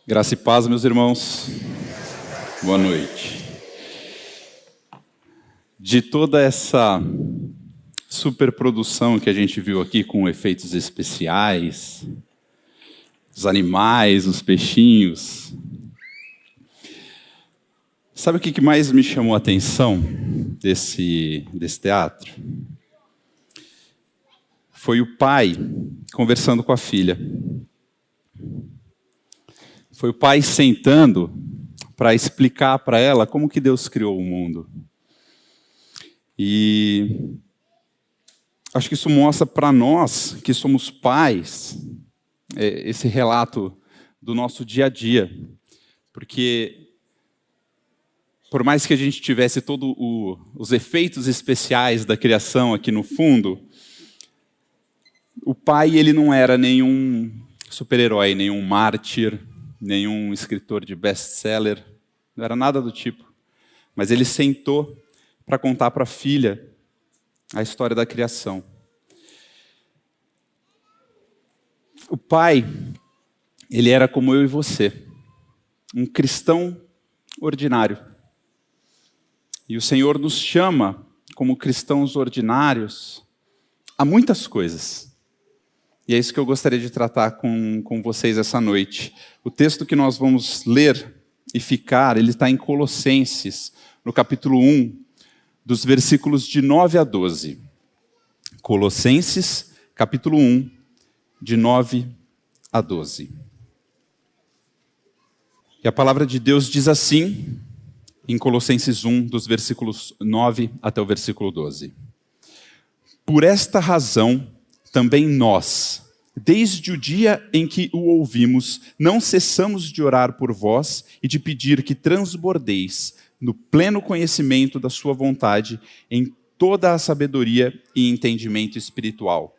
Graça e paz, meus irmãos. Boa noite. De toda essa superprodução que a gente viu aqui com efeitos especiais, os animais, os peixinhos, sabe o que mais me chamou a atenção desse teatro? Foi o pai conversando com a filha. Foi o pai sentando para explicar para ela como que Deus criou o mundo. E acho que isso mostra para nós que somos pais, esse relato do nosso dia a dia. Porque por mais que a gente tivesse todos os efeitos especiais da criação aqui no fundo, o pai ele não era nenhum super-herói, nenhum mártir, nenhum escritor de best-seller, não era nada do tipo. Mas ele sentou para contar para a filha a história da criação. O pai, ele era como eu e você, um cristão ordinário. E o Senhor nos chama, como cristãos ordinários, a muitas coisas. E é isso que eu gostaria de tratar com vocês essa noite. O texto que nós vamos ler e ficar, ele está em Colossenses, no capítulo 1, dos versículos de 9 a 12. Colossenses, capítulo 1, de 9 a 12. E a palavra de Deus diz assim, em Colossenses 1, dos versículos 9 até o versículo 12. Por esta razão, também nós, desde o dia em que o ouvimos, não cessamos de orar por vós e de pedir que transbordeis no pleno conhecimento da sua vontade em toda a sabedoria e entendimento espiritual,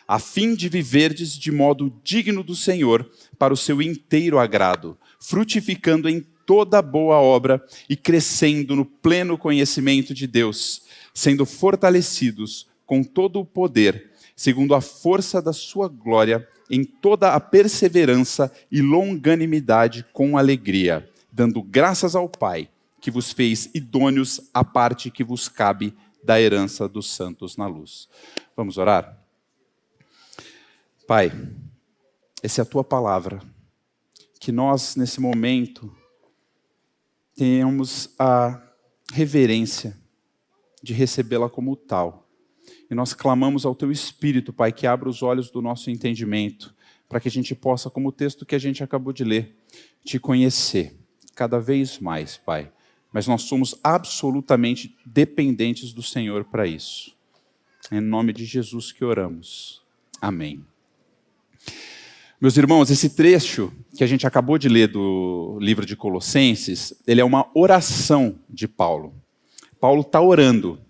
a fim de viverdes de modo digno do Senhor para o seu inteiro agrado, frutificando em toda boa obra e crescendo no pleno conhecimento de Deus, sendo fortalecidos com todo o poder, segundo a força da sua glória, em toda a perseverança e longanimidade com alegria, dando graças ao Pai, que vos fez idôneos à parte que vos cabe da herança dos santos na luz. Vamos orar? Pai, essa é a tua palavra, que nós, nesse momento, tenhamos a reverência de recebê-la como tal. E nós clamamos ao Teu Espírito, Pai, que abra os olhos do nosso entendimento, para que a gente possa, como o texto que a gente acabou de ler, Te conhecer cada vez mais, Pai. Mas nós somos absolutamente dependentes do Senhor para isso. É em nome de Jesus que oramos. Amém. Meus irmãos, esse trecho que a gente acabou de ler do livro de Colossenses, ele é uma oração de Paulo. Paulo está orando.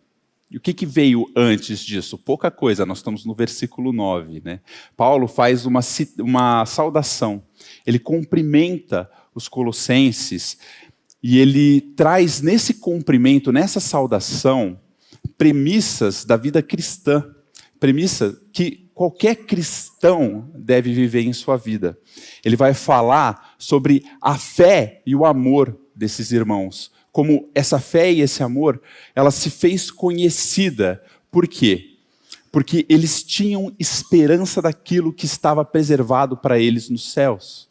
E o que veio antes disso? Pouca coisa, nós estamos no versículo 9. Né? Paulo faz uma saudação, ele cumprimenta os colossenses e ele traz nesse cumprimento, nessa saudação, premissas da vida cristã, premissa que qualquer cristão deve viver em sua vida. Ele vai falar sobre a fé e o amor desses irmãos. Como essa fé e esse amor, ela se fez conhecida. Por quê? Porque eles tinham esperança daquilo que estava preservado para eles nos céus.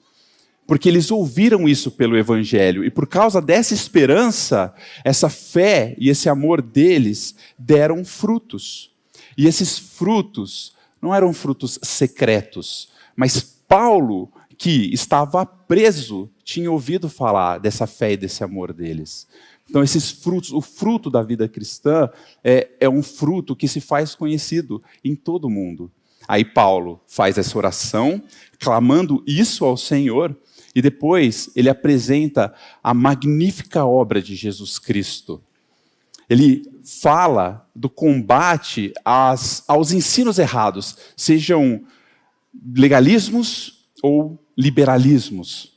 Porque eles ouviram isso pelo Evangelho. E por causa dessa esperança, essa fé e esse amor deles deram frutos. E esses frutos não eram frutos secretos, mas Paulo, que estava preso, tinha ouvido falar dessa fé e desse amor deles. Então esses frutos, o fruto da vida cristã é um fruto que se faz conhecido em todo o mundo. Aí Paulo faz essa oração, clamando isso ao Senhor, e depois ele apresenta a magnífica obra de Jesus Cristo. Ele fala do combate aos ensinos errados, sejam legalismos ou liberalismos.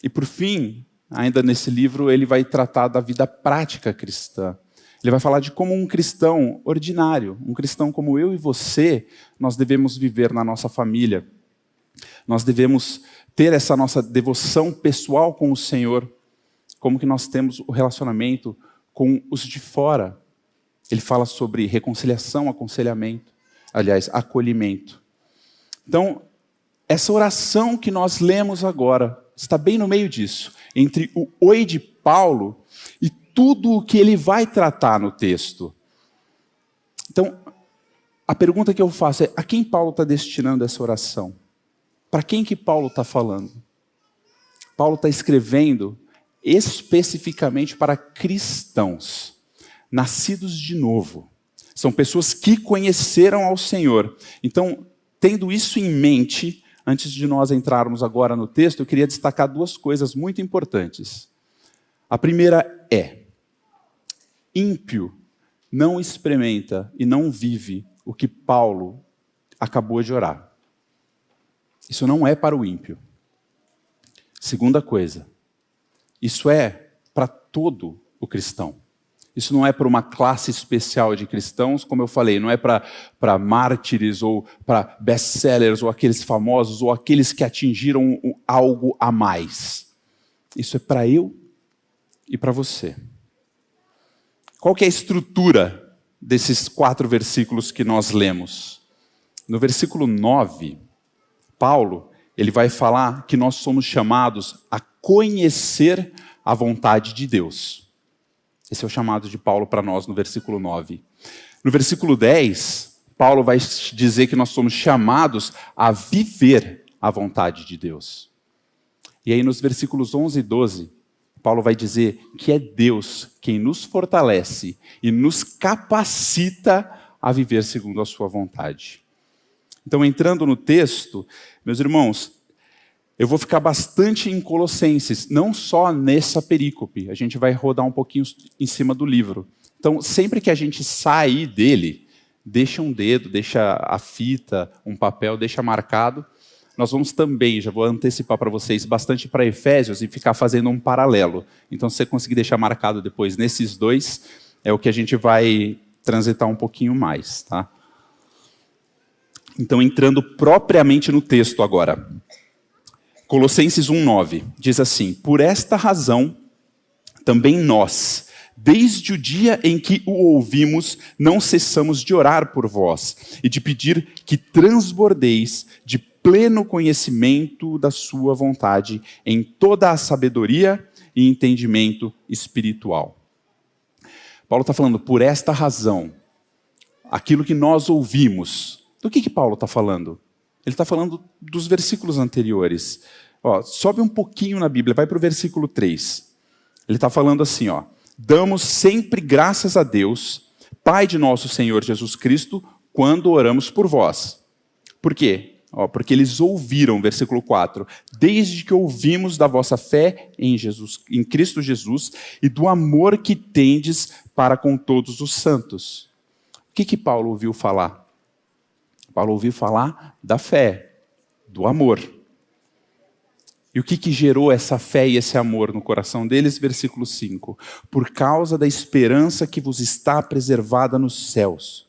E por fim, ainda nesse livro, ele vai tratar da vida prática cristã. Ele vai falar de como um cristão ordinário, um cristão como eu e você, nós devemos viver na nossa família, Nós devemos ter essa nossa devoção pessoal com o Senhor, como que nós temos o relacionamento com os de fora. Ele fala sobre reconciliação, aconselhamento, aliás, acolhimento. Então, essa oração que nós lemos agora está bem no meio disso, entre o oi de Paulo e tudo o que ele vai tratar no texto. Então, a pergunta que eu faço é, a quem Paulo está destinando essa oração? Para quem que Paulo está falando? Paulo está escrevendo especificamente para cristãos, nascidos de novo. São pessoas que conheceram ao Senhor. Então, tendo isso em mente, antes de nós entrarmos agora no texto, eu queria destacar duas coisas muito importantes. A primeira é, ímpio não experimenta e não vive o que Paulo acabou de orar. Isso não é para o ímpio. Segunda coisa, isso é para todo o cristão. Isso não é para uma classe especial de cristãos, como eu falei, não é para mártires ou para best-sellers ou aqueles famosos ou aqueles que atingiram algo a mais. Isso é para eu e para você. Qual que é a estrutura desses 4 versículos que nós lemos? No versículo 9, Paulo, ele vai falar que nós somos chamados a conhecer a vontade de Deus. Esse é o chamado de Paulo para nós no versículo 9. No versículo 10, Paulo vai dizer que nós somos chamados a viver a vontade de Deus. E aí nos versículos 11 e 12, Paulo vai dizer que é Deus quem nos fortalece e nos capacita a viver segundo a sua vontade. Então, entrando no texto, meus irmãos, eu vou ficar bastante em Colossenses, não só nessa perícope, a gente vai rodar um pouquinho em cima do livro. Então, sempre que a gente sair dele, deixa um dedo, deixa a fita, um papel, deixa marcado. Nós vamos também, já vou antecipar para vocês, bastante para Efésios e ficar fazendo um paralelo. Então, se você conseguir deixar marcado depois nesses dois, é o que a gente vai transitar um pouquinho mais, tá? Então, entrando propriamente no texto agora. Colossenses 1:9 diz assim: por esta razão, também nós, desde o dia em que o ouvimos, não cessamos de orar por vós e de pedir que transbordeis de pleno conhecimento da sua vontade em toda a sabedoria e entendimento espiritual. Paulo está falando, por esta razão, aquilo que nós ouvimos. Do que Paulo está falando? Ele está falando dos versículos anteriores. Ó, sobe um pouquinho na Bíblia, vai para o versículo 3. Ele está falando assim, ó, damos sempre graças a Deus, Pai de nosso Senhor Jesus Cristo, quando oramos por vós. Por quê? Ó, porque eles ouviram, versículo 4, desde que ouvimos da vossa fé em Cristo Jesus e do amor que tendes para com todos os santos. O que Paulo ouviu falar? Paulo ouviu falar da fé, do amor. E o que gerou essa fé e esse amor no coração deles? Versículo 5. Por causa da esperança que vos está preservada nos céus,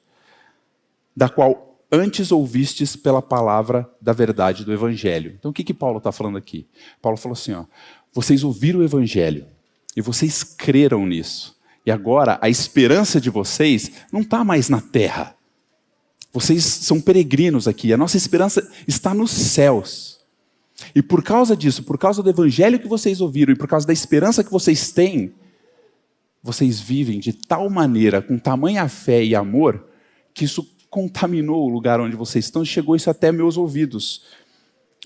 da qual antes ouvistes pela palavra da verdade do Evangelho. Então o que Paulo está falando aqui? Paulo falou assim, ó, vocês ouviram o Evangelho e vocês creram nisso. E agora a esperança de vocês não está mais na terra. Vocês são peregrinos aqui, a nossa esperança está nos céus. E por causa disso, por causa do evangelho que vocês ouviram e por causa da esperança que vocês têm, vocês vivem de tal maneira, com tamanha fé e amor, que isso contaminou o lugar onde vocês estão e chegou isso até meus ouvidos.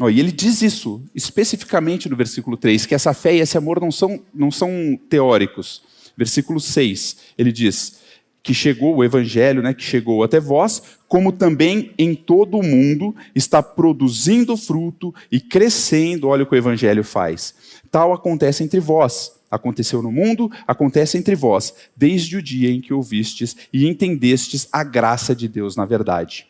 E ele diz isso especificamente no versículo 3, que essa fé e esse amor não são teóricos. Versículo 6, ele diz que chegou o evangelho, que chegou até vós, como também em todo o mundo está produzindo fruto e crescendo. Olha o que o evangelho faz. Tal acontece entre vós. Aconteceu no mundo, acontece entre vós, desde o dia em que ouvistes e entendestes a graça de Deus na verdade.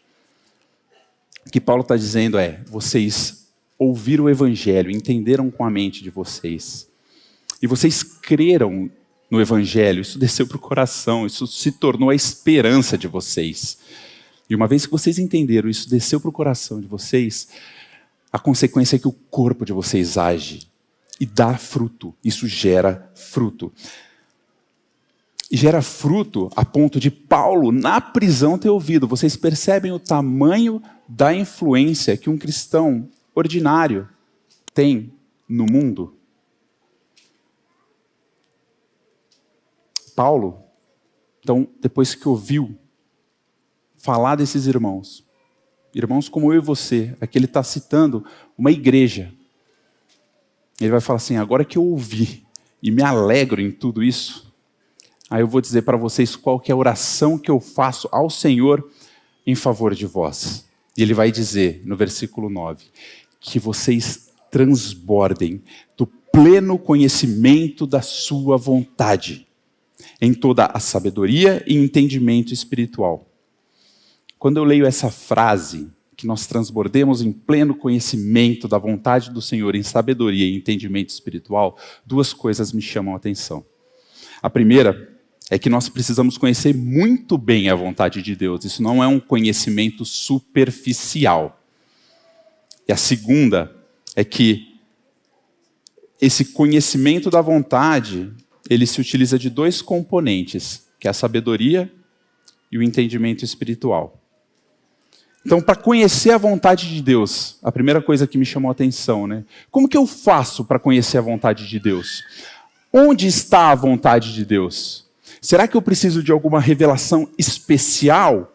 O que Paulo está dizendo é, vocês ouviram o evangelho, entenderam com a mente de vocês, e vocês creram no evangelho, isso desceu para o coração, isso se tornou a esperança de vocês. E uma vez que vocês entenderam, isso desceu para o coração de vocês, a consequência é que o corpo de vocês age e dá fruto. Isso gera fruto. E gera fruto a ponto de Paulo, na prisão, ter ouvido. Vocês percebem o tamanho da influência que um cristão ordinário tem no mundo? Paulo, então, depois que ouviu falar desses irmãos como eu e você, aqui ele está citando uma igreja. Ele vai falar assim, agora que eu ouvi e me alegro em tudo isso, aí eu vou dizer para vocês qual que é a oração que eu faço ao Senhor em favor de vós. E ele vai dizer, no versículo 9, que vocês transbordem do pleno conhecimento da sua vontade, em toda a sabedoria e entendimento espiritual. Quando eu leio essa frase, que nós transbordemos em pleno conhecimento da vontade do Senhor, em sabedoria e entendimento espiritual, duas coisas me chamam a atenção. A primeira é que nós precisamos conhecer muito bem a vontade de Deus. Isso não é um conhecimento superficial. E a segunda é que esse conhecimento da vontade, ele se utiliza de dois componentes, que é a sabedoria e o entendimento espiritual. Então, para conhecer a vontade de Deus, a primeira coisa que me chamou a atenção, né? Como que eu faço para conhecer a vontade de Deus? Onde está a vontade de Deus? Será que eu preciso de alguma revelação especial?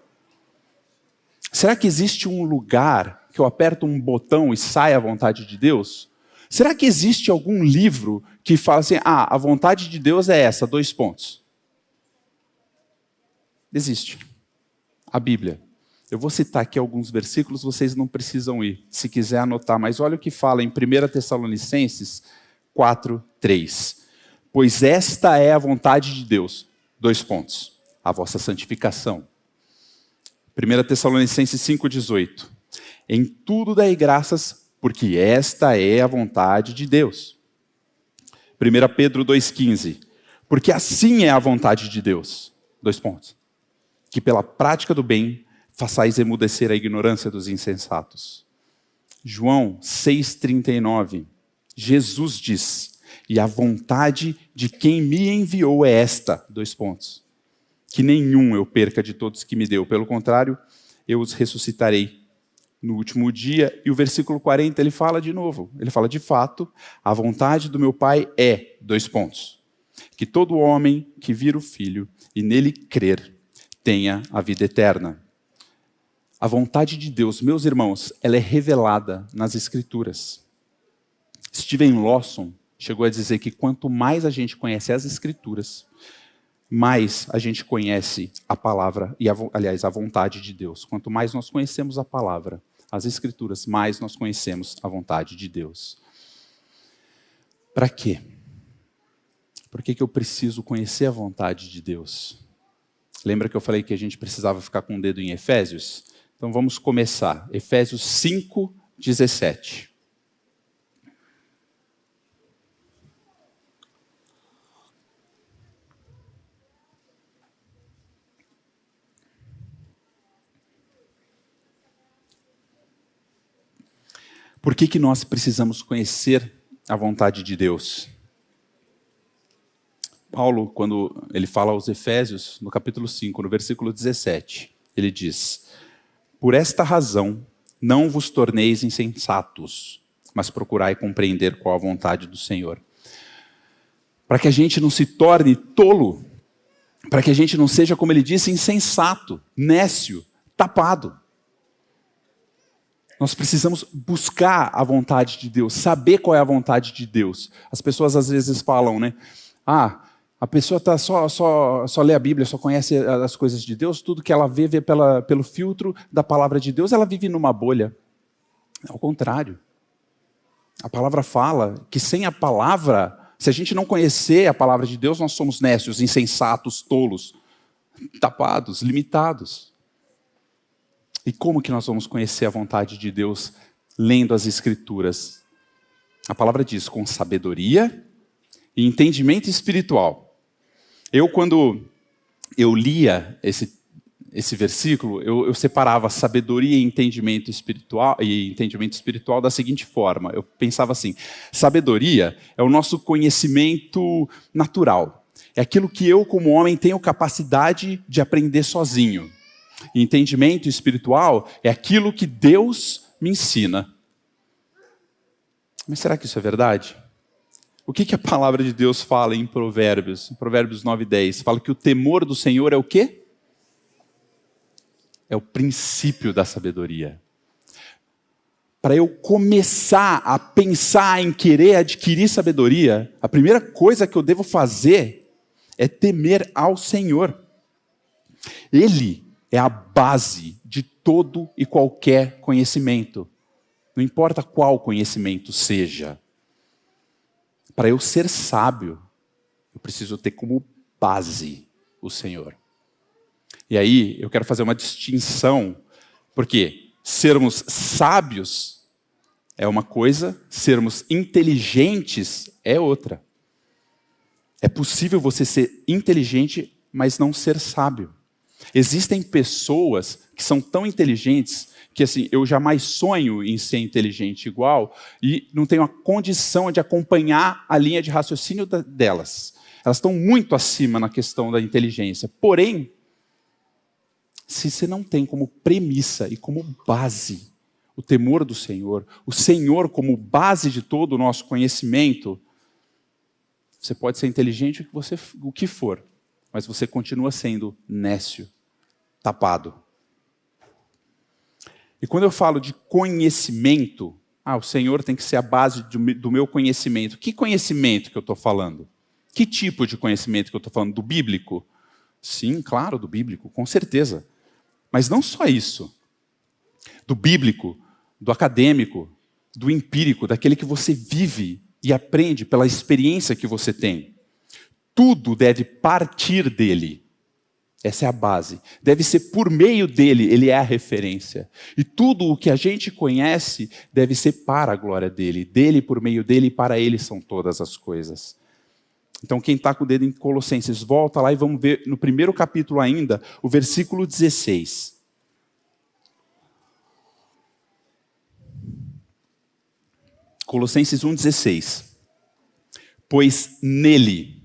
Será que existe um lugar que eu aperto um botão e sai a vontade de Deus? Será que existe algum livro que fala assim, a vontade de Deus é essa, 2 pontos? Existe. A Bíblia. Eu vou citar aqui alguns versículos, vocês não precisam ir, se quiser anotar, mas olha o que fala em 1 Tessalonicenses 4:3. Pois esta é a vontade de Deus, 2 pontos, a vossa santificação. 1 Tessalonicenses 5:18. Em tudo dai graças, porque esta é a vontade de Deus. 1 Pedro 2:15. Porque assim é a vontade de Deus, 2 pontos. Que pela prática do bem façais emudecer a ignorância dos insensatos. João 6:39. Jesus diz, e a vontade de quem me enviou é esta, 2 pontos. Que nenhum eu perca de todos que me deu, pelo contrário, eu os ressuscitarei no último dia. E o versículo 40 ele fala de novo, ele fala de fato, a vontade do meu Pai é, 2 pontos. Que todo homem que vir o Filho e nele crer tenha a vida eterna. A vontade de Deus, meus irmãos, ela é revelada nas Escrituras. Steven Lawson chegou a dizer que quanto mais a gente conhece as Escrituras, mais a gente conhece a palavra, e aliás, a vontade de Deus. Quanto mais nós conhecemos a palavra, as Escrituras, mais nós conhecemos a vontade de Deus. Para quê? Por que eu preciso conhecer a vontade de Deus? Lembra que eu falei que a gente precisava ficar com o dedo em Efésios? Então vamos começar. Efésios 5:17. Por que nós precisamos conhecer a vontade de Deus? Paulo, quando ele fala aos Efésios, no capítulo 5, no versículo 17, ele diz: por esta razão, não vos torneis insensatos, mas procurai compreender qual a vontade do Senhor. Para que a gente não se torne tolo, para que a gente não seja, como ele disse, insensato, nécio, tapado. Nós precisamos buscar a vontade de Deus, saber qual é a vontade de Deus. As pessoas às vezes falam, né? A pessoa só lê a Bíblia, só conhece as coisas de Deus, tudo que ela vê pelo filtro da palavra de Deus, ela vive numa bolha. Ao contrário. A palavra fala que sem a palavra, se a gente não conhecer a palavra de Deus, nós somos nécios, insensatos, tolos, tapados, limitados. E como que nós vamos conhecer a vontade de Deus lendo as Escrituras? A palavra diz, com sabedoria e entendimento espiritual. Quando eu lia esse versículo, eu separava sabedoria e entendimento espiritual da seguinte forma. Eu pensava assim: sabedoria é o nosso conhecimento natural. É aquilo que eu, como homem, tenho capacidade de aprender sozinho. E entendimento espiritual é aquilo que Deus me ensina. Mas será que isso é verdade? O que a palavra de Deus fala em Provérbios? Em Provérbios 9:10, fala que o temor do Senhor é o quê? É o princípio da sabedoria. Para eu começar a pensar em querer adquirir sabedoria, a primeira coisa que eu devo fazer é temer ao Senhor. Ele é a base de todo e qualquer conhecimento. Não importa qual conhecimento seja. Para eu ser sábio, eu preciso ter como base o Senhor. E aí, eu quero fazer uma distinção, porque sermos sábios é uma coisa, sermos inteligentes é outra. É possível você ser inteligente, mas não ser sábio. Existem pessoas que são tão inteligentes que assim, eu jamais sonho em ser inteligente igual e não tenho a condição de acompanhar a linha de raciocínio delas. Elas estão muito acima na questão da inteligência. Porém, se você não tem como premissa e como base o temor do Senhor, o Senhor como base de todo o nosso conhecimento, você pode ser inteligente o que for, mas você continua sendo nécio, tapado. E quando eu falo de conhecimento, o Senhor tem que ser a base do meu conhecimento. Que conhecimento que eu estou falando? Que tipo de conhecimento que eu estou falando? Do bíblico? Sim, claro, do bíblico, com certeza. Mas não só isso. Do bíblico, do acadêmico, do empírico, daquele que você vive e aprende pela experiência que você tem. Tudo deve partir dele. Essa é a base. Deve ser por meio dele, ele é a referência. E tudo o que a gente conhece deve ser para a glória dele. Dele, por meio dele e para ele são todas as coisas. Então quem está com o dedo em Colossenses, volta lá e vamos ver no primeiro capítulo ainda, o versículo 16. Colossenses 1,16. Pois nele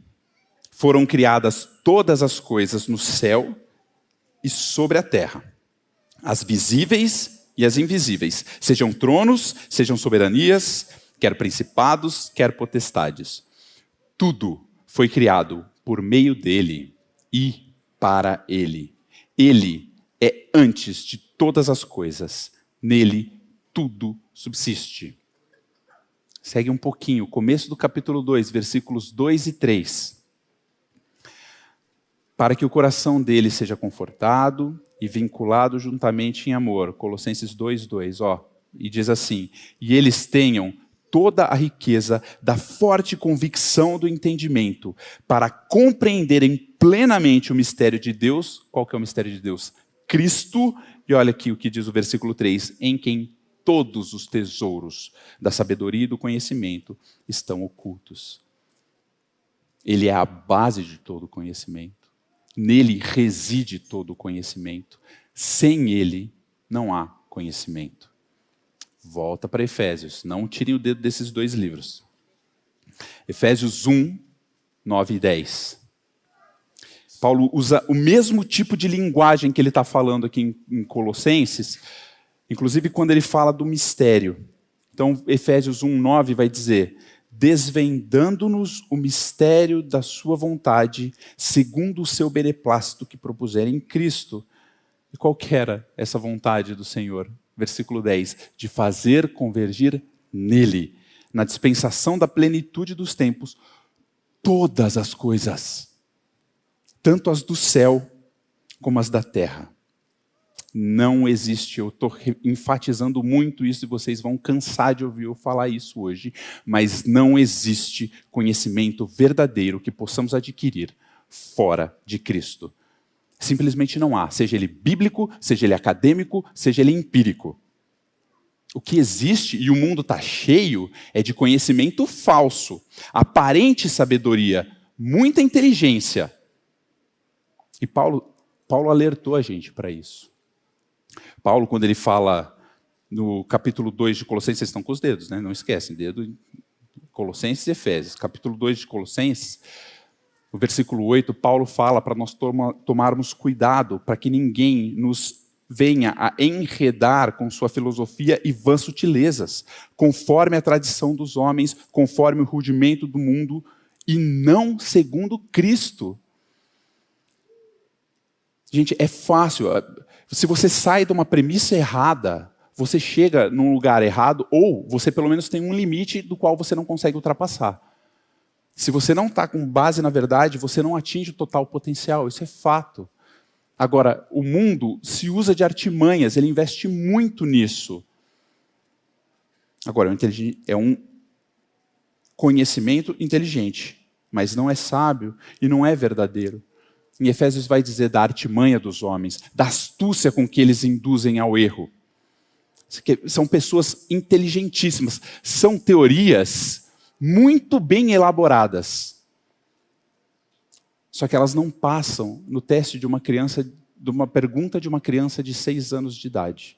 foram criadas todas as coisas no céu e sobre a terra, as visíveis e as invisíveis, sejam tronos, sejam soberanias, quer principados, quer potestades. Tudo foi criado por meio dele e para ele. Ele é antes de todas as coisas. Nele tudo subsiste. Segue um pouquinho, começo do capítulo 2, versículos 2 e 3. Para que o coração dele seja confortado e vinculado juntamente em amor. Colossenses 2:2, e diz assim: e eles tenham toda a riqueza da forte convicção do entendimento, para compreenderem plenamente o mistério de Deus. Qual que é o mistério de Deus? Cristo, e olha aqui o que diz o versículo 3, em quem todos os tesouros da sabedoria e do conhecimento estão ocultos. Ele é a base de todo conhecimento. Nele reside todo o conhecimento. Sem ele, não há conhecimento. Volta para Efésios. Não tirem o dedo desses dois livros. Efésios 1, 9 e 10. Paulo usa o mesmo tipo de linguagem que ele está falando aqui em Colossenses, inclusive quando ele fala do mistério. Então, Efésios 1, 9 vai dizer: desvendando-nos o mistério da sua vontade, segundo o seu beneplácito que propuser em Cristo. E qual que era essa vontade do Senhor? Versículo 10, de fazer convergir nele, na dispensação da plenitude dos tempos, todas as coisas, tanto as do céu como as da terra. Não existe, eu estou enfatizando muito isso e vocês vão cansar de ouvir eu falar isso hoje, mas não existe conhecimento verdadeiro que possamos adquirir fora de Cristo. Simplesmente não há, seja ele bíblico, seja ele acadêmico, seja ele empírico. O que existe, e o mundo está cheio, é de conhecimento falso, aparente sabedoria, muita inteligência. E Paulo Paulo alertou a gente para isso. Paulo, quando ele fala no capítulo 2 de Colossenses, vocês estão com os dedos, né? Não esquecem, dedo Colossenses e Efésios. Capítulo 2 de Colossenses, no versículo 8, Paulo fala para nós tomarmos cuidado para que ninguém nos venha a enredar com sua filosofia e vãs sutilezas, conforme a tradição dos homens, conforme o rudimento do mundo, e não segundo Cristo. Gente, é fácil. Se você sai de uma premissa errada, você chega num lugar errado, ou você pelo menos tem um limite do qual você não consegue ultrapassar. Se você não está com base na verdade, você não atinge o total potencial, isso é fato. Agora, o mundo se usa de artimanhas, ele investe muito nisso. Agora, é um conhecimento inteligente, mas não é sábio e não é verdadeiro. Em Efésios vai dizer da artimanha dos homens, da astúcia com que eles induzem ao erro. São pessoas inteligentíssimas, são teorias muito bem elaboradas. Só que elas não passam no teste de uma criança, de uma pergunta de uma criança de 6 anos de idade.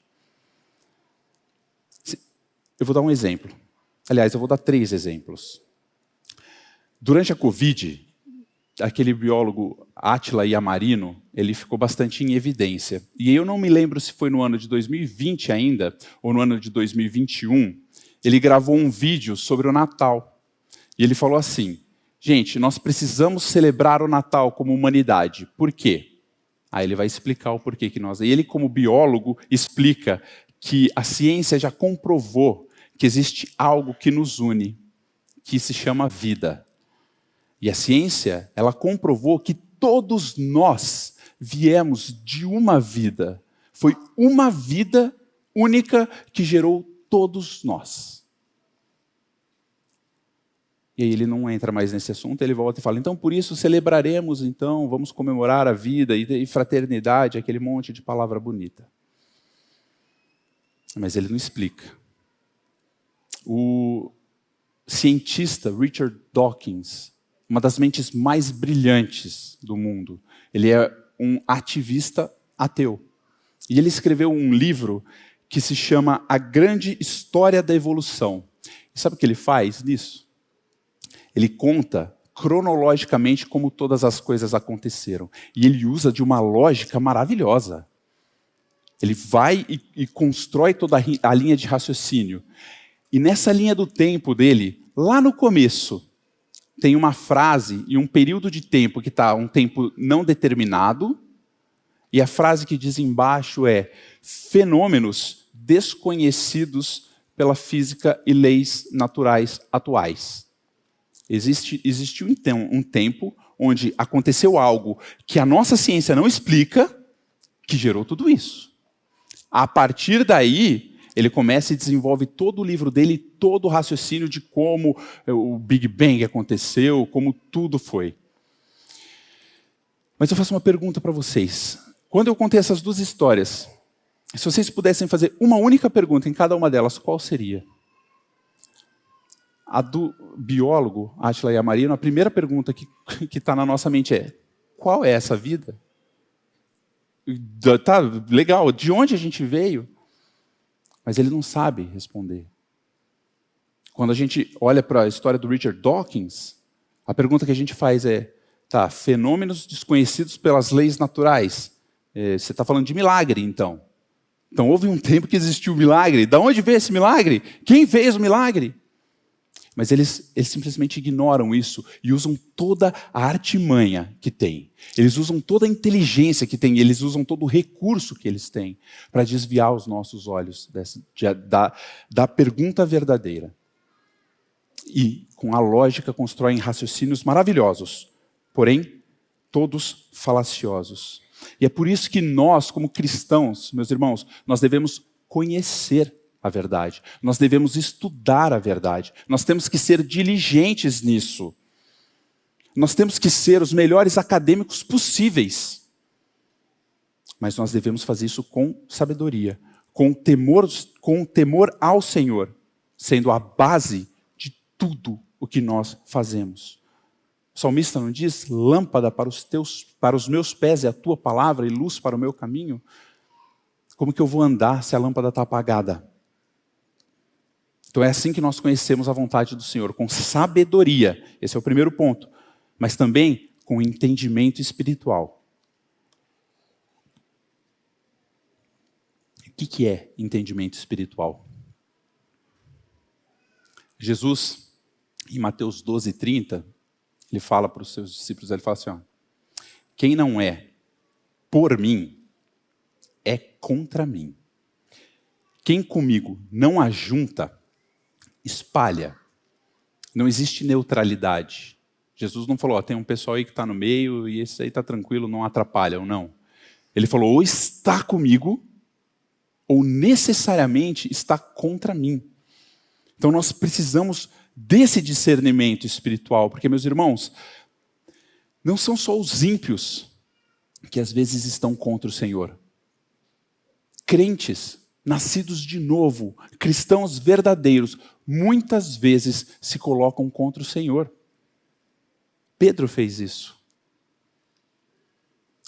Eu vou dar um exemplo. Aliás, eu vou dar 3 exemplos. Durante a Covid, aquele biólogo Átila Yamarino, ele ficou bastante em evidência. E eu não me lembro se foi no ano de 2020 ainda, ou no ano de 2021, ele gravou um vídeo sobre o Natal. E ele falou assim: gente, nós precisamos celebrar o Natal como humanidade. Por quê? Aí ele vai explicar o porquê que nós... E ele, como biólogo, explica que a ciência já comprovou que existe algo que nos une, que se chama vida. E a ciência, ela comprovou que todos nós viemos de uma vida. Foi uma vida única que gerou todos nós. E aí ele não entra mais nesse assunto, ele volta e fala, então por isso celebraremos, então, vamos comemorar a vida e fraternidade, aquele monte de palavra bonita. Mas ele não explica. O cientista Richard Dawkins, uma das mentes mais brilhantes do mundo, ele é um ativista ateu. E ele escreveu um livro que se chama A Grande História da Evolução. E sabe o que ele faz nisso? Ele conta cronologicamente como todas as coisas aconteceram. E ele usa de uma lógica maravilhosa. Ele vai e constrói toda a linha de raciocínio. E nessa linha do tempo dele, lá no começo, tem uma frase e um período de tempo que está um tempo não determinado, e a frase que diz embaixo é fenômenos desconhecidos pela física e leis naturais atuais. Existiu então um tempo onde aconteceu algo que a nossa ciência não explica, que gerou tudo isso. A partir daí, ele começa e desenvolve todo o livro dele, todo o raciocínio de como o Big Bang aconteceu, como tudo foi. Mas eu faço uma pergunta para vocês. Quando eu contei essas 2 histórias, se vocês pudessem fazer uma única pergunta em cada uma delas, qual seria? A do biólogo, Átila Yamarino, a primeira pergunta que está na nossa mente é: qual é essa vida? Tá, legal, de onde a gente veio? Mas ele não sabe responder. Quando a gente olha para a história do Richard Dawkins, a pergunta que a gente faz é, tá, fenômenos desconhecidos pelas leis naturais. Você está falando de milagre, então. Então houve um tempo que existiu o milagre. Da onde veio esse milagre? Quem fez o milagre? Mas eles simplesmente ignoram isso e usam toda a artimanha que tem. Eles usam toda a inteligência que tem, eles usam todo o recurso que eles têm para desviar os nossos olhos da pergunta verdadeira. E, com a lógica, constroem raciocínios maravilhosos, porém, todos falaciosos. E é por isso que nós, como cristãos, meus irmãos, nós devemos conhecer a verdade. Nós devemos estudar a verdade. Nós temos que ser diligentes nisso. Nós temos que ser os melhores acadêmicos possíveis. Mas nós devemos fazer isso com sabedoria, com temor ao Senhor, sendo a base de tudo o que nós fazemos. O salmista não diz: lâmpada para os meus pés é a tua palavra e luz para o meu caminho? Como que eu vou andar se a lâmpada está apagada? Então é assim que nós conhecemos a vontade do Senhor, com sabedoria. Esse é o primeiro ponto. Mas também com entendimento espiritual. O que é entendimento espiritual? Jesus, em Mateus 12:30, ele fala para os seus discípulos, ele fala assim, ó, quem não é por mim, é contra mim. Quem comigo não ajunta, espalha. Não existe neutralidade. Jesus não falou, ó, tem um pessoal aí que está no meio e esse aí está tranquilo, não atrapalham, não. Ele falou, ou está comigo, ou necessariamente está contra mim. Então nós precisamos desse discernimento espiritual, porque, meus irmãos, não são só os ímpios que às vezes estão contra o Senhor. Crentes, nascidos de novo, cristãos verdadeiros, muitas vezes se colocam contra o Senhor. Pedro fez isso.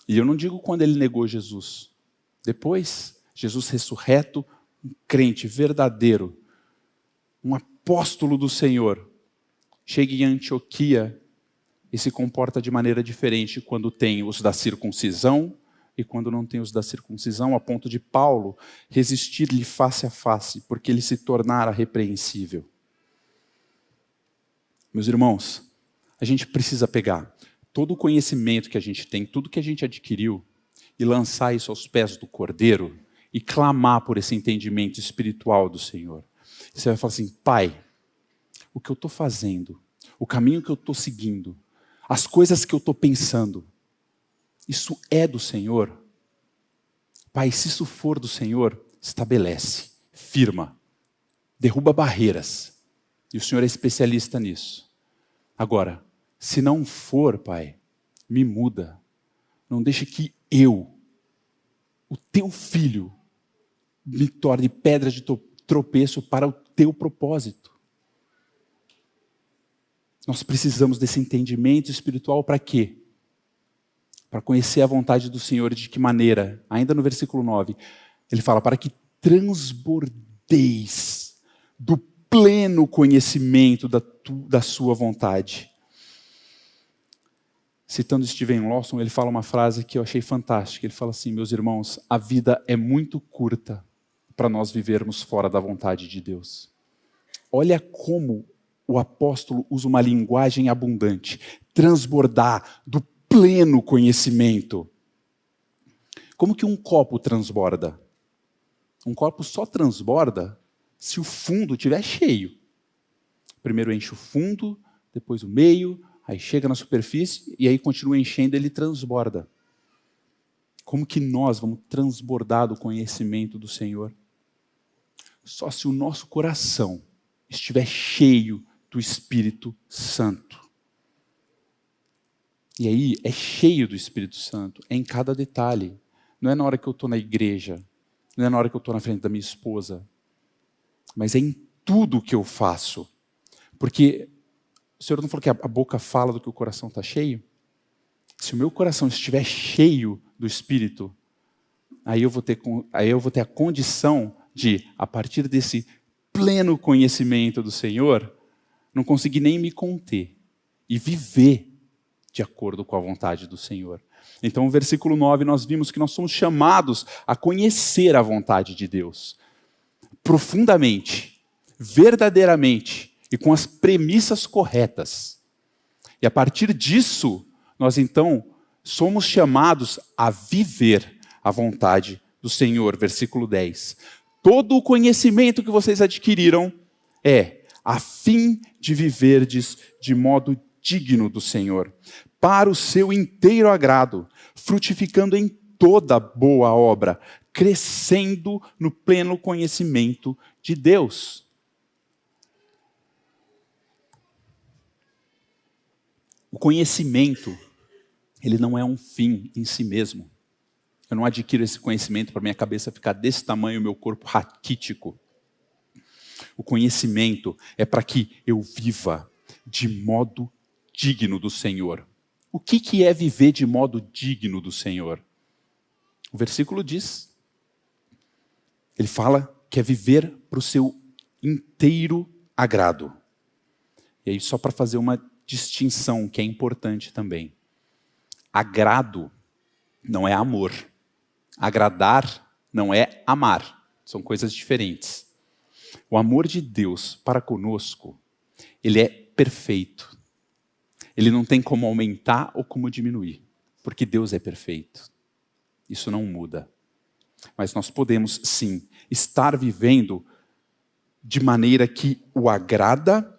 E eu não digo quando ele negou Jesus. Depois, Jesus ressurreto, um crente verdadeiro, um apóstolo do Senhor, chega em Antioquia e se comporta de maneira diferente quando tem os da circuncisão e quando não tem os da circuncisão, a ponto de Paulo resistir-lhe face a face, porque ele se tornara repreensível. Meus irmãos, a gente precisa pegar todo o conhecimento que a gente tem, tudo que a gente adquiriu, e lançar isso aos pés do Cordeiro e clamar por esse entendimento espiritual do Senhor. Você vai falar assim, Pai, o que eu estou fazendo, o caminho que eu estou seguindo, as coisas que eu estou pensando, isso é do Senhor? Pai, se isso for do Senhor, estabelece, firma, derruba barreiras. E o Senhor é especialista nisso. Agora, se não for, Pai, me muda. Não deixe que eu, o teu filho, me torne pedra de tropeço para o teu propósito. Nós precisamos desse entendimento espiritual para quê? Para conhecer a vontade do Senhor e de que maneira? Ainda no versículo 9, ele fala, para que transbordeis do pleno conhecimento da sua vontade. Citando Steven Lawson, ele fala uma frase que eu achei fantástica. Ele fala assim, meus irmãos, a vida é muito curta para nós vivermos fora da vontade de Deus. Olha como o apóstolo usa uma linguagem abundante. Transbordar do pleno conhecimento. Como que um copo transborda? Um copo só transborda se o fundo estiver cheio. Primeiro enche o fundo, depois o meio, aí chega na superfície e aí continua enchendo, ele transborda. Como que nós vamos transbordar do conhecimento do Senhor? Só se o nosso coração estiver cheio do Espírito Santo. E aí é cheio do Espírito Santo, é em cada detalhe. Não é na hora que eu estou na igreja, não é na hora que eu estou na frente da minha esposa, mas é em tudo que eu faço. Porque o Senhor não falou que a boca fala do que o coração está cheio? Se o meu coração estiver cheio do Espírito, aí eu vou ter a condição de, a partir desse pleno conhecimento do Senhor, não conseguir nem me conter e viver de acordo com a vontade do Senhor. Então, no versículo 9, nós vimos que nós somos chamados a conhecer a vontade de Deus profundamente, verdadeiramente e com as premissas corretas. E a partir disso, nós então somos chamados a viver a vontade do Senhor. Versículo 10. Todo o conhecimento que vocês adquiriram é a fim de viverdes de modo digno do Senhor, para o seu inteiro agrado, frutificando em toda boa obra, crescendo no pleno conhecimento de Deus. O conhecimento, ele não é um fim em si mesmo. Eu não adquiro esse conhecimento para minha cabeça ficar desse tamanho, meu corpo raquítico. O conhecimento é para que eu viva de modo digno do Senhor. O que é viver de modo digno do Senhor? O versículo diz, ele fala que é viver para o seu inteiro agrado. E aí, só para fazer uma distinção que é importante também. Agrado não é amor. Agradar não é amar. São coisas diferentes. O amor de Deus para conosco, ele é perfeito. Ele não tem como aumentar ou como diminuir, porque Deus é perfeito. Isso não muda. Mas nós podemos, sim, estar vivendo de maneira que o agrada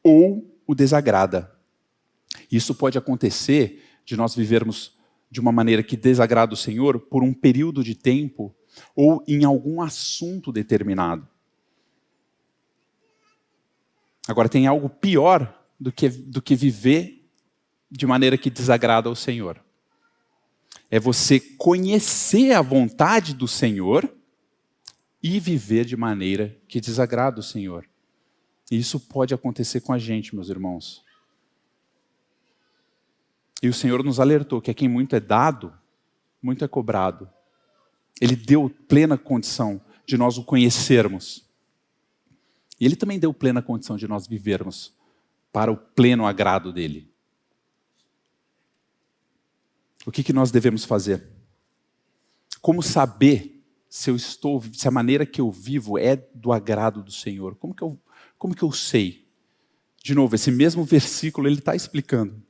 ou o desagrada. Isso pode acontecer de nós vivermos de uma maneira que desagrada o Senhor por um período de tempo ou em algum assunto determinado. Agora, tem algo pior do que viver de maneira que desagrada ao Senhor. É você conhecer a vontade do Senhor e viver de maneira que desagrada o Senhor. E isso pode acontecer com a gente, meus irmãos. E o Senhor nos alertou que a quem muito é dado, muito é cobrado. Ele deu plena condição de nós o conhecermos. E Ele também deu plena condição de nós vivermos para o pleno agrado dEle. O que nós devemos fazer? Como saber se a maneira que eu vivo é do agrado do Senhor? Como que eu sei? De novo, esse mesmo versículo ele está explicando.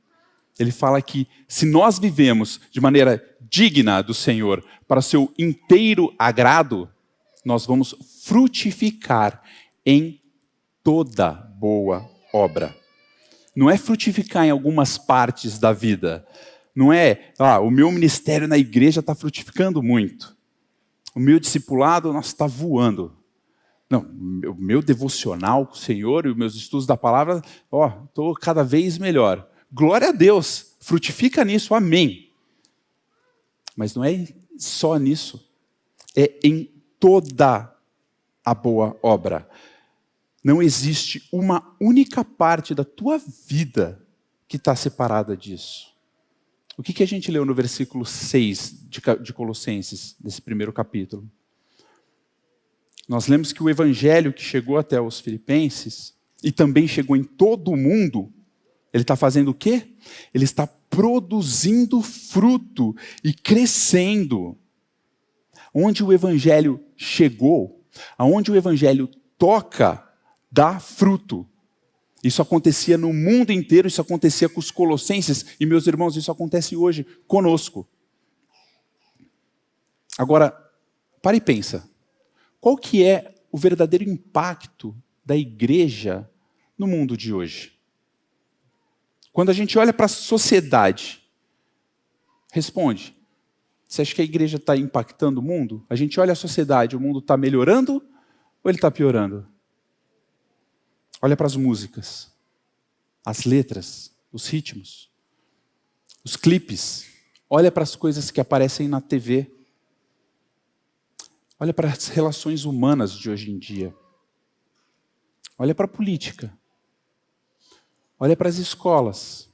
Ele fala que se nós vivemos de maneira digna do Senhor, para o seu inteiro agrado, nós vamos frutificar em toda boa obra. Não é frutificar em algumas partes da vida. Não é, o meu ministério na igreja está frutificando muito. O meu discipulado, está voando. Não, o meu devocional com o Senhor e os meus estudos da palavra, estou cada vez melhor. Glória a Deus, frutifica nisso, amém. Mas não é só nisso, é em toda a boa obra. Não existe uma única parte da tua vida que está separada disso. O que a gente leu no versículo 6 de Colossenses, desse primeiro capítulo? Nós lemos que o evangelho que chegou até os filipenses, e também chegou em todo o mundo, ele está fazendo o quê? Ele está produzindo fruto e crescendo. Onde o evangelho chegou, aonde o evangelho toca, dá fruto. Isso acontecia no mundo inteiro, isso acontecia com os colossenses, e meus irmãos, isso acontece hoje conosco. Agora, para e pensa, qual que é o verdadeiro impacto da igreja no mundo de hoje? Quando a gente olha para a sociedade, responde, você acha que a igreja está impactando o mundo? A gente olha a sociedade, o mundo está melhorando ou ele está piorando? Olha para as músicas, as letras, os ritmos, os clipes. Olha para as coisas que aparecem na TV. Olha para as relações humanas de hoje em dia. Olha para a política. Olha para as escolas.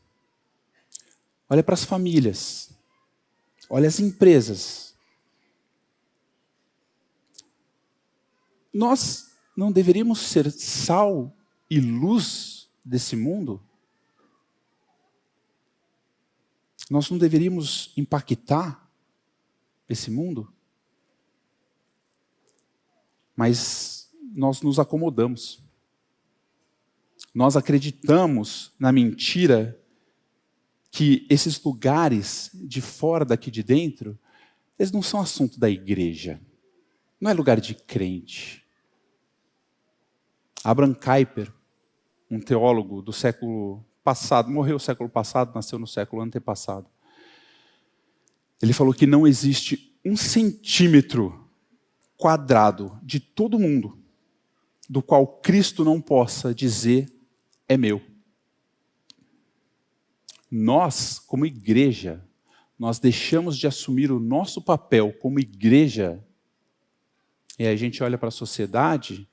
Olha para as famílias. Olha as empresas. Nós não deveríamos ser sal e luz desse mundo? Nós não deveríamos impactar esse mundo? Mas nós nos acomodamos. Nós acreditamos na mentira que esses lugares de fora daqui de dentro, eles não são assunto da igreja. Não é lugar de crente. Abraham Kuyper, um teólogo do século passado, morreu no século passado, nasceu no século antepassado. Ele falou que não existe 1 centímetro quadrado de todo mundo do qual Cristo não possa dizer é meu. Nós, como igreja, nós deixamos de assumir o nosso papel como igreja, e aí a gente olha para a sociedade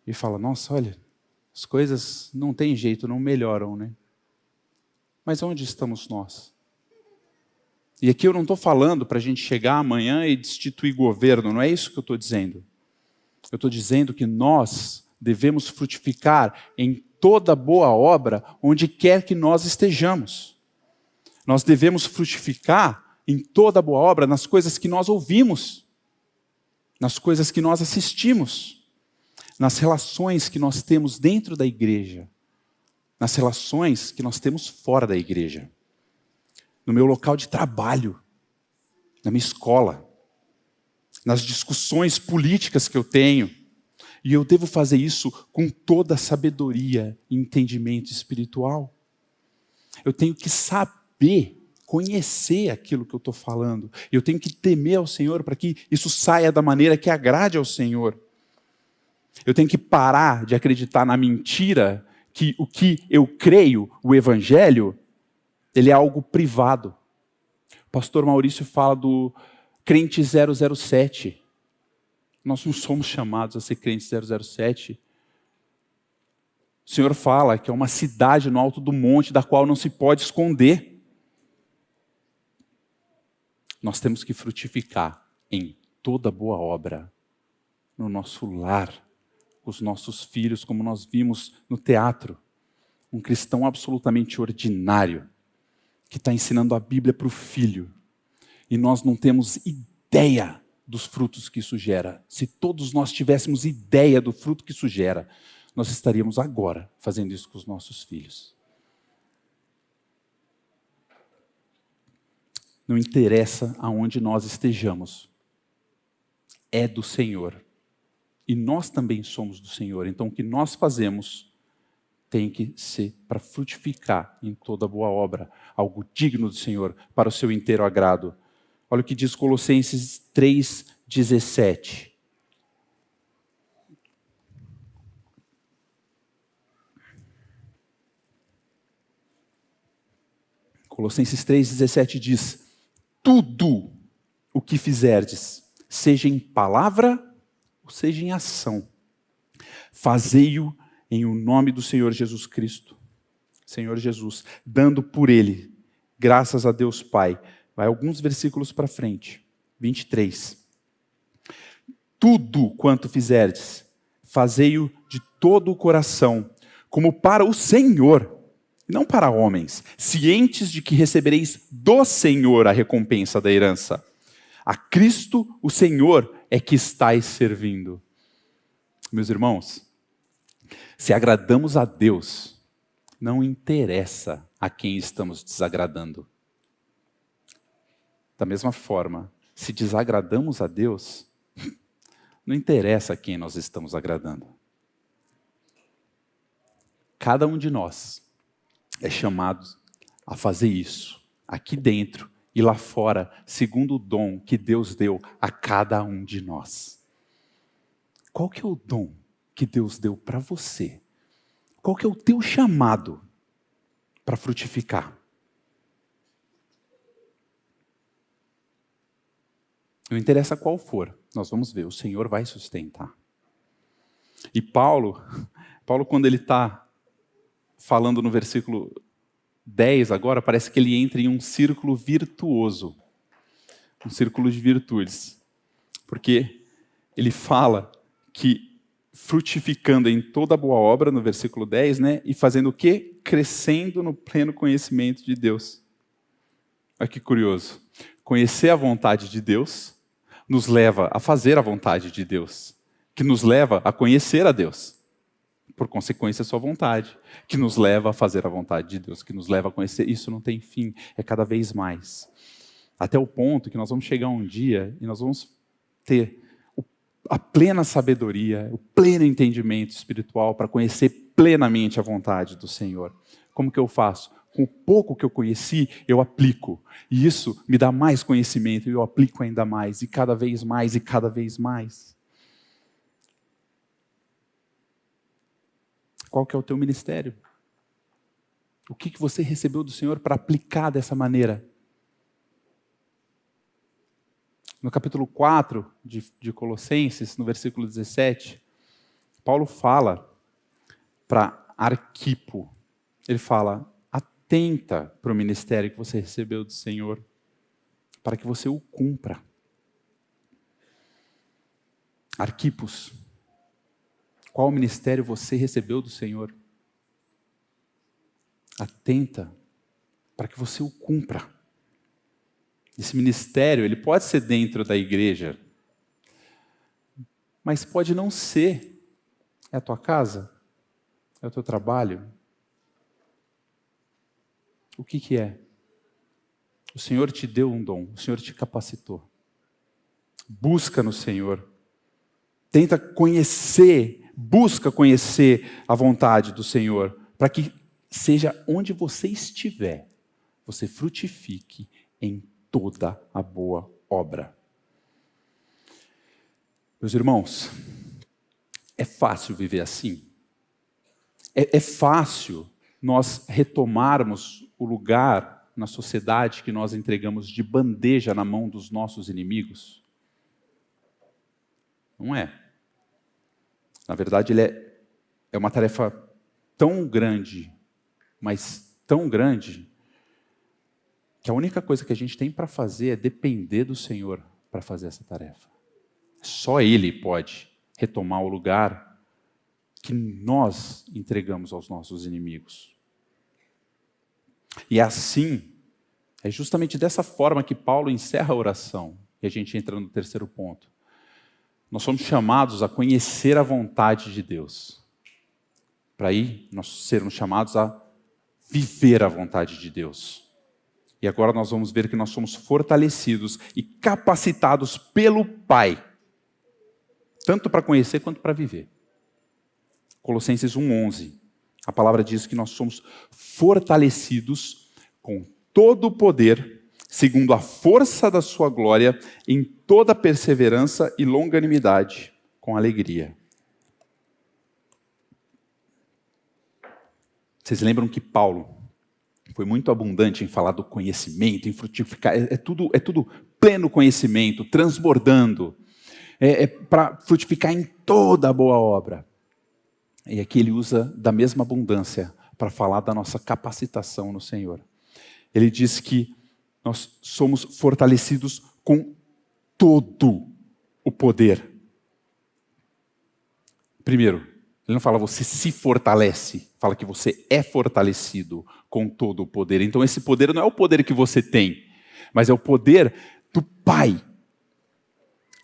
e fala, nossa, olha, as coisas não tem jeito, não melhoram, né? Mas onde estamos nós? E aqui eu não estou falando para a gente chegar amanhã e destituir governo, não é isso que eu estou dizendo. Eu estou dizendo que nós devemos frutificar em toda boa obra, onde quer que nós estejamos. Nós devemos frutificar em toda boa obra nas coisas que nós ouvimos, nas coisas que nós assistimos, nas relações que nós temos dentro da igreja, nas relações que nós temos fora da igreja, no meu local de trabalho, na minha escola, nas discussões políticas que eu tenho. E eu devo fazer isso com toda a sabedoria e entendimento espiritual. Eu tenho que saber, conhecer aquilo que eu estou falando. Eu tenho que temer ao Senhor para que isso saia da maneira que agrade ao Senhor. Eu tenho que parar de acreditar na mentira que o que eu creio, o Evangelho, ele é algo privado. O pastor Maurício fala do crente 007. Nós não somos chamados a ser crentes 007. O Senhor fala que é uma cidade no alto do monte da qual não se pode esconder. Nós temos que frutificar em toda boa obra, no nosso lar, com os nossos filhos, como nós vimos no teatro. Um cristão absolutamente ordinário, que está ensinando a Bíblia para o filho. E nós não temos ideia dos frutos que isso gera. Se todos nós tivéssemos ideia do fruto que isso gera, nós estaríamos agora fazendo isso com os nossos filhos. Não interessa aonde nós estejamos, é do Senhor. E nós também somos do Senhor. Então o que nós fazemos tem que ser para frutificar em toda boa obra, algo digno do Senhor, para o seu inteiro agrado. Olha o que diz Colossenses 3,17. Colossenses 3,17 diz: tudo o que fizerdes, seja em palavra ou seja em ação, fazei-o em o nome do Senhor Jesus Cristo, Senhor Jesus, dando por Ele, graças a Deus Pai. Vai alguns versículos para frente, 23. Tudo quanto fizerdes, fazei-o de todo o coração, como para o Senhor, não para homens, cientes de que recebereis do Senhor a recompensa da herança. A Cristo, o Senhor, é que estáis servindo. Meus irmãos, se agradamos a Deus, não interessa a quem estamos desagradando. Da mesma forma, se desagradamos a Deus, não interessa a quem nós estamos agradando. Cada um de nós é chamado a fazer isso, aqui dentro e lá fora, segundo o dom que Deus deu a cada um de nós. Qual que é o dom que Deus deu para você? Qual que é o teu chamado para frutificar? Não interessa qual for, nós vamos ver, o Senhor vai sustentar. E Paulo quando ele está falando no versículo 10 agora, parece que ele entra em um círculo virtuoso, um círculo de virtudes. Porque ele fala que frutificando em toda boa obra, no versículo 10, né, e fazendo o quê? Crescendo no pleno conhecimento de Deus. Olha que curioso. Conhecer a vontade de Deus nos leva a fazer a vontade de Deus, que nos leva a conhecer a Deus. Por consequência, a sua vontade, que nos leva a fazer a vontade de Deus, que nos leva a conhecer. Isso não tem fim, é cada vez mais. Até o ponto que nós vamos chegar um dia e nós vamos ter a plena sabedoria, o pleno entendimento espiritual para conhecer plenamente a vontade do Senhor. Como que eu faço? Com o pouco que eu conheci, eu aplico. E isso me dá mais conhecimento e eu aplico ainda mais, e cada vez mais, e cada vez mais. Qual que é o teu ministério? O que você recebeu do Senhor para aplicar dessa maneira? No capítulo 4 de Colossenses, no versículo 17, Paulo fala para Arquipo, ele fala, a Atenta para o ministério que você recebeu do Senhor, para que você o cumpra. Arquipos, qual ministério você recebeu do Senhor? Atenta para que você o cumpra. Esse ministério, ele pode ser dentro da igreja, mas pode não ser. É a tua casa? É o teu trabalho? O que é? O Senhor te deu um dom, o Senhor te capacitou. Busca no Senhor. Tenta conhecer, busca conhecer a vontade do Senhor, para que seja onde você estiver, você frutifique em toda a boa obra. Meus irmãos, é fácil viver assim? É fácil nós retomarmos o lugar na sociedade que nós entregamos de bandeja na mão dos nossos inimigos? Não é. Na verdade, é uma tarefa tão grande, mas tão grande, que a única coisa que a gente tem para fazer é depender do Senhor para fazer essa tarefa. Só Ele pode retomar o lugar que nós entregamos aos nossos inimigos. E assim, é justamente dessa forma que Paulo encerra a oração, e a gente entra no terceiro ponto. Nós somos chamados a conhecer a vontade de Deus. Para aí, nós sermos chamados a viver a vontade de Deus. E agora nós vamos ver que nós somos fortalecidos e capacitados pelo Pai, tanto para conhecer quanto para viver. Colossenses 1:11, a palavra diz que nós somos fortalecidos com todo o poder, segundo a força da sua glória, em toda perseverança e longanimidade, com alegria. Vocês lembram que Paulo foi muito abundante em falar do conhecimento, em frutificar, é tudo pleno conhecimento, transbordando, para frutificar em toda a boa obra. E aqui ele usa da mesma abundância para falar da nossa capacitação no Senhor. Ele diz que nós somos fortalecidos com todo o poder. Primeiro, ele não fala você se fortalece, fala que você é fortalecido com todo o poder. Então esse poder não é o poder que você tem, mas é o poder do Pai.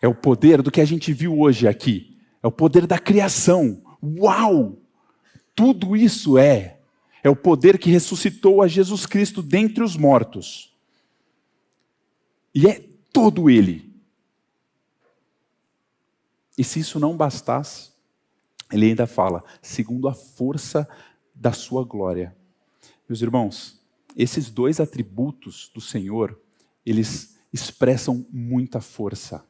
É o poder do que a gente viu hoje aqui. É o poder da criação. Uau! Tudo isso é o poder que ressuscitou a Jesus Cristo dentre os mortos. E é todo Ele. E se isso não bastasse, ele ainda fala, segundo a força da sua glória. Meus irmãos, esses dois atributos do Senhor, eles expressam muita força.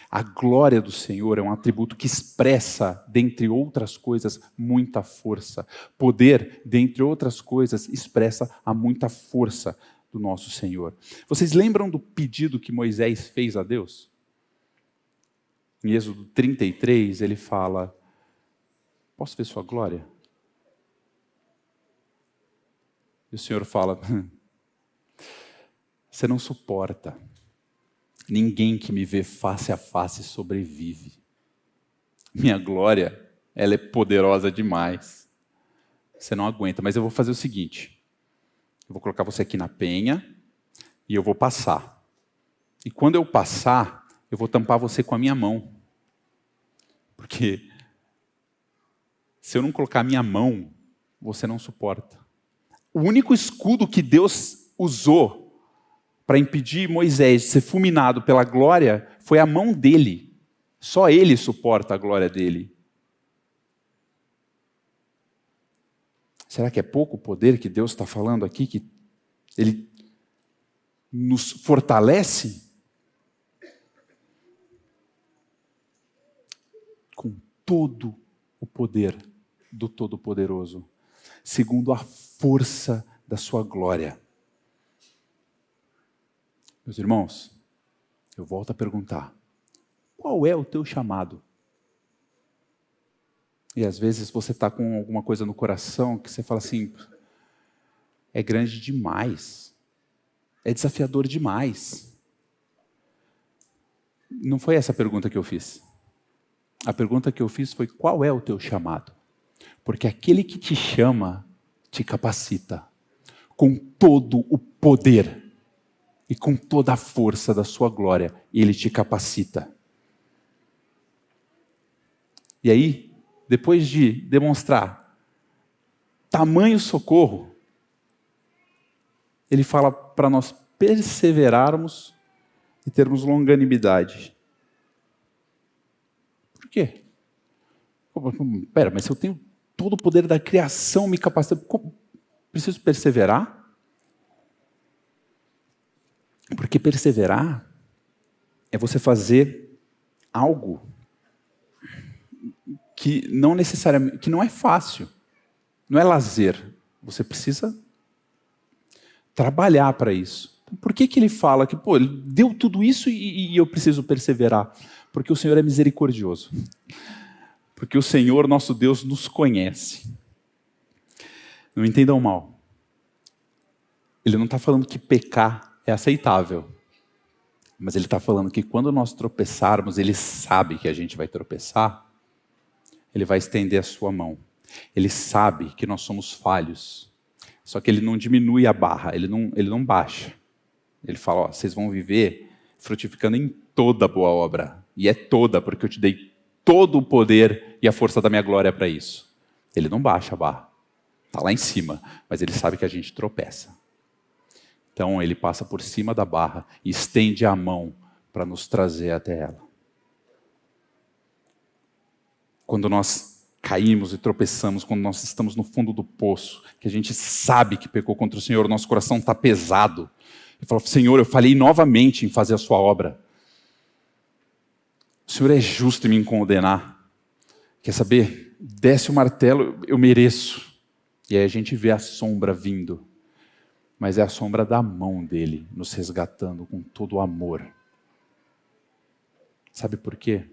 A glória do Senhor é um atributo que expressa, dentre outras coisas, muita força. Poder, dentre outras coisas, expressa a muita força do nosso Senhor. Vocês lembram do pedido que Moisés fez a Deus? Em Êxodo 33, ele fala, posso ver sua glória? E o Senhor fala, você não suporta. Ninguém que me vê face a face sobrevive. Minha glória, ela é poderosa demais. Você não aguenta, mas eu vou fazer o seguinte. Eu vou colocar você aqui na penha e eu vou passar. E quando eu passar, eu vou tampar você com a minha mão. Porque se eu não colocar a minha mão, você não suporta. O único escudo que Deus usou para impedir Moisés de ser fulminado pela glória foi a mão dele. Só ele suporta a glória dele. Será que é pouco o poder que Deus está falando aqui, que Ele nos fortalece? Com todo o poder do Todo-Poderoso, segundo a força da sua glória. Meus irmãos, eu volto a perguntar, qual é o teu chamado? E às vezes você está com alguma coisa no coração que você fala assim, é grande demais. É desafiador demais. Não foi essa a pergunta que eu fiz. A pergunta que eu fiz foi: qual é o teu chamado? Porque aquele que te chama te capacita com todo o poder e com toda a força da sua glória. Ele te capacita. E aí, depois de demonstrar tamanho socorro, ele fala para nós perseverarmos e termos longanimidade. Por quê? Pera, mas se eu tenho todo o poder da criação me capacitando, preciso perseverar? Porque perseverar é você fazer algo que não necessariamente, que não é fácil, não é lazer. Você precisa trabalhar para isso. Então, por que ele fala que, ele deu tudo isso e eu preciso perseverar? Porque o Senhor é misericordioso. Porque o Senhor, nosso Deus, nos conhece. Não entendam mal. Ele não está falando que pecar é aceitável. Mas ele está falando que quando nós tropeçarmos, ele sabe que a gente vai tropeçar, ele vai estender a sua mão. Ele sabe que nós somos falhos. Só que ele não diminui a barra, ele não baixa. Ele fala, vocês vão viver frutificando em toda boa obra. E é toda, porque eu te dei todo o poder e a força da minha glória para isso. Ele não baixa a barra. Está lá em cima, mas ele sabe que a gente tropeça. Então ele passa por cima da barra e estende a mão para nos trazer até ela. Quando nós caímos e tropeçamos, quando nós estamos no fundo do poço, que a gente sabe que pecou contra o Senhor, o nosso coração está pesado. E fala, Senhor, eu falhei novamente em fazer a sua obra. O Senhor é justo em me condenar. Quer saber? Desce o martelo, eu mereço. E aí a gente vê a sombra vindo. Mas é a sombra da mão dele, nos resgatando com todo o amor. Sabe por quê?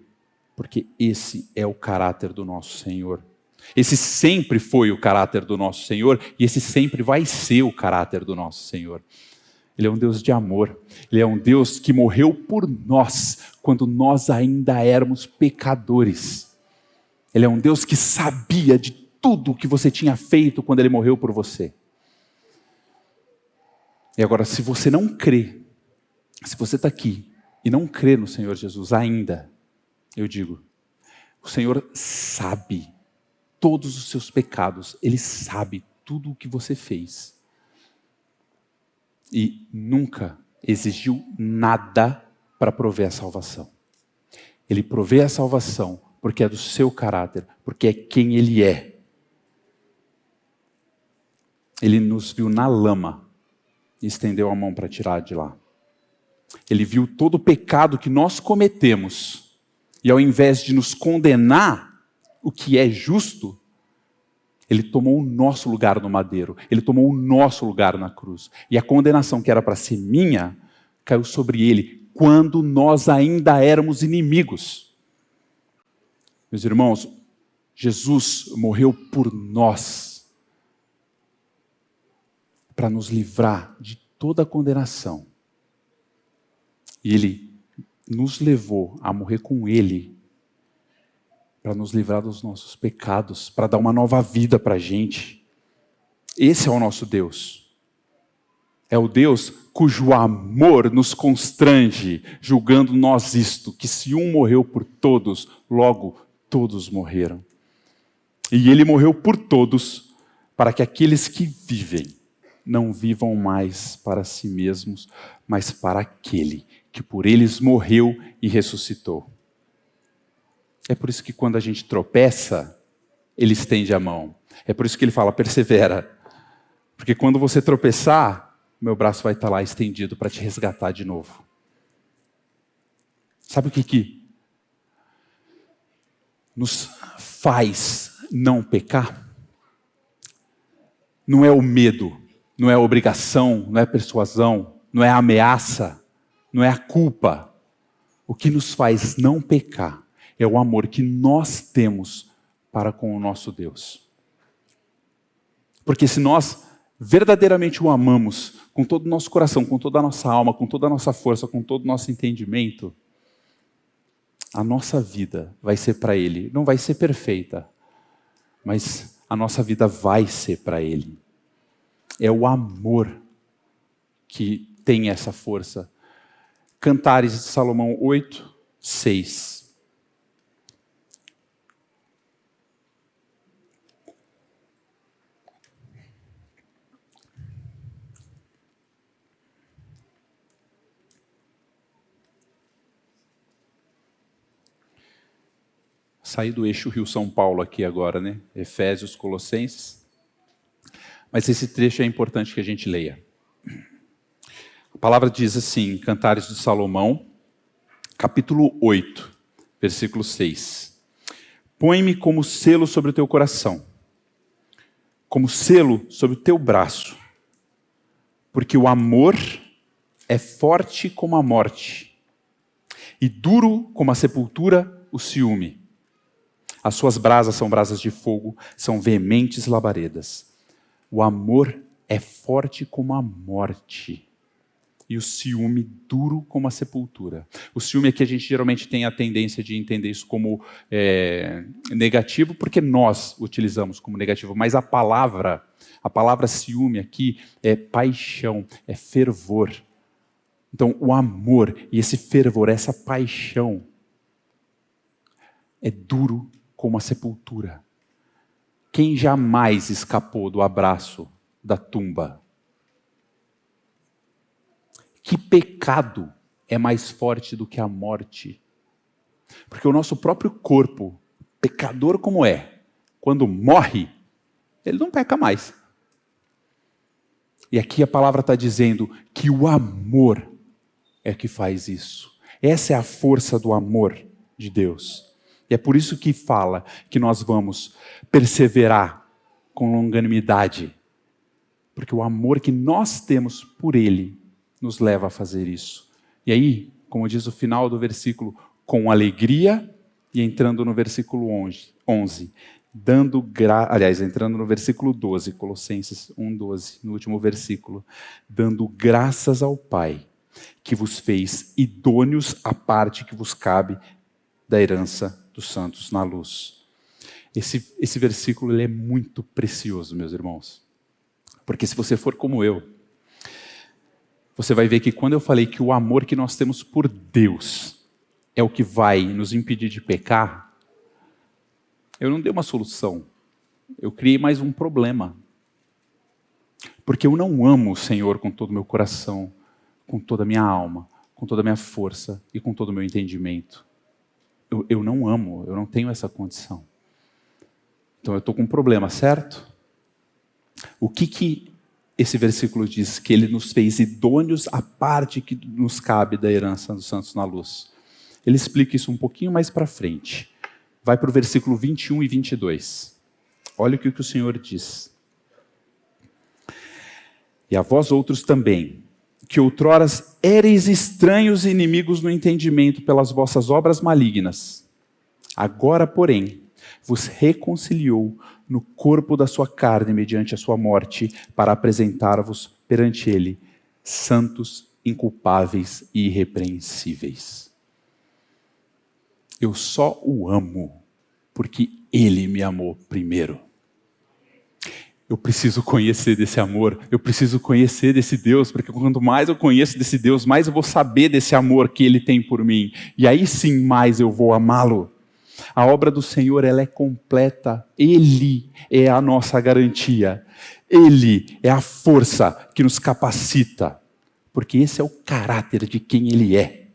Porque esse é o caráter do nosso Senhor. Esse sempre foi o caráter do nosso Senhor, e esse sempre vai ser o caráter do nosso Senhor. Ele é um Deus de amor. Ele é um Deus que morreu por nós, quando nós ainda éramos pecadores. Ele é um Deus que sabia de tudo o que você tinha feito quando Ele morreu por você. E agora, se você não crê, se você está aqui e não crê no Senhor Jesus ainda, eu digo, o Senhor sabe todos os seus pecados, Ele sabe tudo o que você fez. E nunca exigiu nada para prover a salvação. Ele provê a salvação porque é do seu caráter, porque é quem Ele é. Ele nos viu na lama e estendeu a mão para tirar de lá. Ele viu todo o pecado que nós cometemos e ao invés de nos condenar, o que é justo, Ele tomou o nosso lugar no madeiro. Ele tomou o nosso lugar na cruz. E a condenação que era para ser minha, caiu sobre Ele, quando nós ainda éramos inimigos. Meus irmãos, Jesus morreu por nós, para nos livrar de toda a condenação. E Ele nos levou a morrer com Ele, para nos livrar dos nossos pecados, para dar uma nova vida para a gente. Esse é o nosso Deus. É o Deus cujo amor nos constrange, julgando nós isto, que se um morreu por todos, logo todos morreram. E Ele morreu por todos, para que aqueles que vivem, não vivam mais para si mesmos, mas para aquele que por eles morreu e ressuscitou. É por isso que quando a gente tropeça, Ele estende a mão. É por isso que Ele fala, persevera. Porque quando você tropeçar, meu braço vai estar lá estendido para te resgatar de novo. Sabe o que nos faz não pecar? Não é o medo, não é a obrigação, não é a persuasão, não é a ameaça, não é a culpa. O que nos faz não pecar é o amor que nós temos para com o nosso Deus. Porque se nós verdadeiramente o amamos com todo o nosso coração, com toda a nossa alma, com toda a nossa força, com todo o nosso entendimento, a nossa vida vai ser para Ele. Não vai ser perfeita, mas a nossa vida vai ser para Ele. É o amor que tem essa força. Cantares de Salomão 8, 6. Saí do eixo Rio-São Paulo aqui agora, né? Efésios, Colossenses. Mas esse trecho é importante que a gente leia. A palavra diz assim, Cantares de Salomão, capítulo 8, versículo 6. Põe-me como selo sobre o teu coração, como selo sobre o teu braço, porque o amor é forte como a morte, e duro como a sepultura o ciúme. As suas brasas são brasas de fogo, são veementes labaredas. O amor é forte como a morte, e o ciúme duro como a sepultura. O ciúme aqui a gente geralmente tem a tendência de entender isso como negativo, porque nós utilizamos como negativo, mas a palavra ciúme aqui é paixão, é fervor. Então o amor e esse fervor, essa paixão, é duro como a sepultura. Quem jamais escapou do abraço da tumba? Que pecado é mais forte do que a morte? Porque o nosso próprio corpo, pecador como é, quando morre, ele não peca mais. E aqui a palavra está dizendo que o amor é que faz isso. Essa é a força do amor de Deus. E é por isso que fala que nós vamos perseverar com longanimidade. Porque o amor que nós temos por Ele nos leva a fazer isso. E aí, como diz o final do versículo, com alegria, e entrando no versículo 11, entrando no versículo 12, Colossenses 1:12, no último versículo, dando graças ao Pai, que vos fez idôneos à parte que vos cabe da herança dos santos na luz. Esse versículo ele é muito precioso, meus irmãos. Porque se você for como eu, você vai ver que quando eu falei que o amor que nós temos por Deus é o que vai nos impedir de pecar, eu não dei uma solução. Eu criei mais um problema. Porque eu não amo o Senhor com todo o meu coração, com toda a minha alma, com toda a minha força e com todo o meu entendimento. Eu não amo, eu não tenho essa condição. Então eu estou com um problema, certo? O que esse versículo diz? Que Ele nos fez idôneos à parte que nos cabe da herança dos santos na luz. Ele explica isso um pouquinho mais para frente. Vai para o versículo 21 e 22. Olha o que o Senhor diz. E a vós outros também, que outroras éreis estranhos e inimigos no entendimento pelas vossas obras malignas. Agora, porém, vos reconciliou no corpo da sua carne mediante a sua morte, para apresentar-vos perante Ele, santos, inculpáveis e irrepreensíveis. Eu só o amo porque Ele me amou primeiro. Eu preciso conhecer desse amor, eu preciso conhecer desse Deus, porque quanto mais eu conheço desse Deus, mais eu vou saber desse amor que Ele tem por mim. E aí sim, mais eu vou amá-lo. A obra do Senhor, ela é completa. Ele é a nossa garantia. Ele é a força que nos capacita. Porque esse é o caráter de quem Ele é.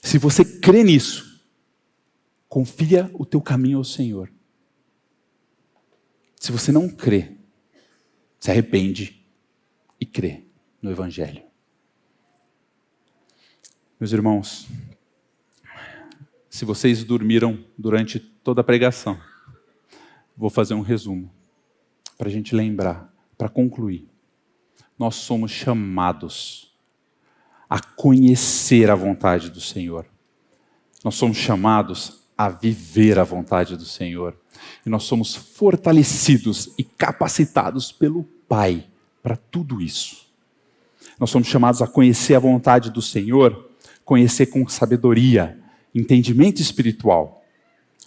Se você crê nisso, confia o teu caminho ao Senhor. Se você não crê, se arrepende e crê no Evangelho. Meus irmãos, se vocês dormiram durante toda a pregação, vou fazer um resumo, para a gente lembrar, para concluir. Nós somos chamados a conhecer a vontade do Senhor. Nós somos chamados a viver a vontade do Senhor. E nós somos fortalecidos e capacitados pelo Pai para tudo isso. Nós somos chamados a conhecer a vontade do Senhor, conhecer com sabedoria, entendimento espiritual.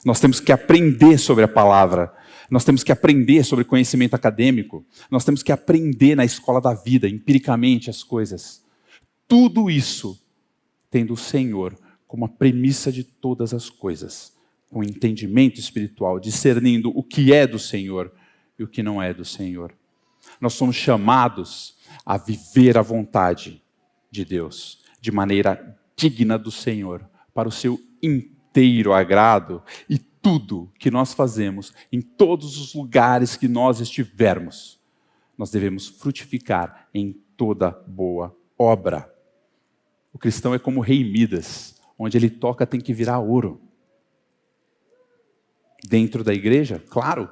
Nós temos que aprender sobre a palavra, nós temos que aprender sobre conhecimento acadêmico, nós temos que aprender na escola da vida, empiricamente as coisas. Tudo isso tendo o Senhor como a premissa de todas as coisas, com entendimento espiritual, discernindo o que é do Senhor e o que não é do Senhor. Nós somos chamados a viver a vontade de Deus, de maneira digna do Senhor, para o seu inteiro agrado, e tudo que nós fazemos, em todos os lugares que nós estivermos, nós devemos frutificar em toda boa obra. O cristão é como o rei Midas, onde ele toca tem que virar ouro. Dentro da igreja, claro,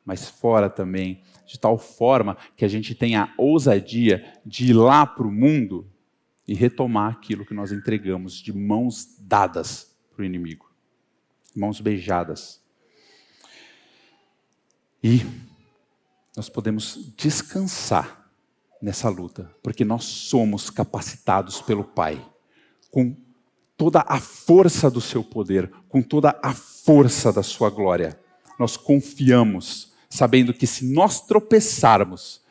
mas fora também, de tal forma que a gente tenha a ousadia de ir lá para o mundo e retomar aquilo que nós entregamos de mãos dadas para o inimigo, mãos beijadas. E nós podemos descansar nessa luta, porque nós somos capacitados pelo Pai, com toda a força do seu poder, com toda a força da sua glória. Nós confiamos, sabendo que se nós tropeçarmos,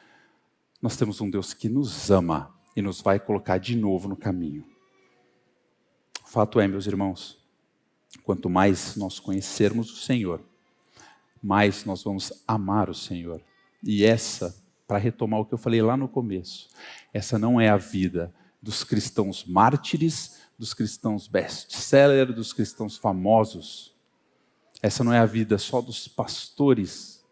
nós temos um Deus que nos ama e nos vai colocar de novo no caminho. O fato é, meus irmãos, quanto mais nós conhecermos o Senhor, mais nós vamos amar o Senhor. E essa, para retomar o que eu falei lá no começo, essa não é a vida dos cristãos mártires, dos cristãos best-seller, dos cristãos famosos. Essa não é a vida só dos pastores.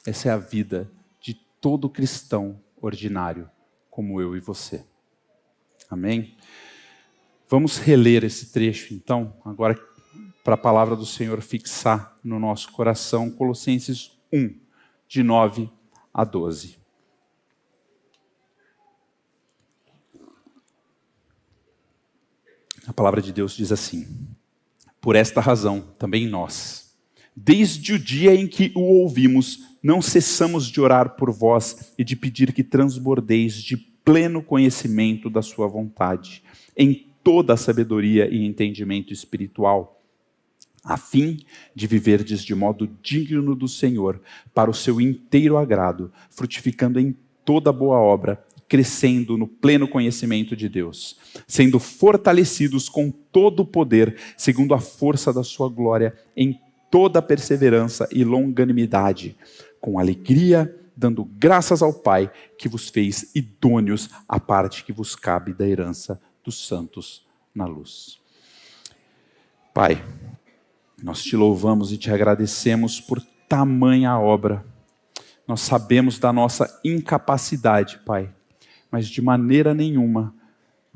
Essa é a vida de todo cristão ordinário, como eu e você. Amém? Vamos reler esse trecho, então, agora para a palavra do Senhor fixar no nosso coração, Colossenses 1, de 9 a 12. A palavra de Deus diz assim: por esta razão, também nós, desde o dia em que o ouvimos, não cessamos de orar por vós e de pedir que transbordeis de pleno conhecimento da sua vontade, em toda a sabedoria e entendimento espiritual, a fim de viverdes de modo digno do Senhor, para o seu inteiro agrado, frutificando em toda boa obra, crescendo no pleno conhecimento de Deus, sendo fortalecidos com todo o poder, segundo a força da sua glória, em toda perseverança e longanimidade, com alegria, dando graças ao Pai, que vos fez idôneos à parte que vos cabe da herança dos santos na luz. Pai, nós te louvamos e te agradecemos por tamanha obra. Nós sabemos da nossa incapacidade, Pai, mas de maneira nenhuma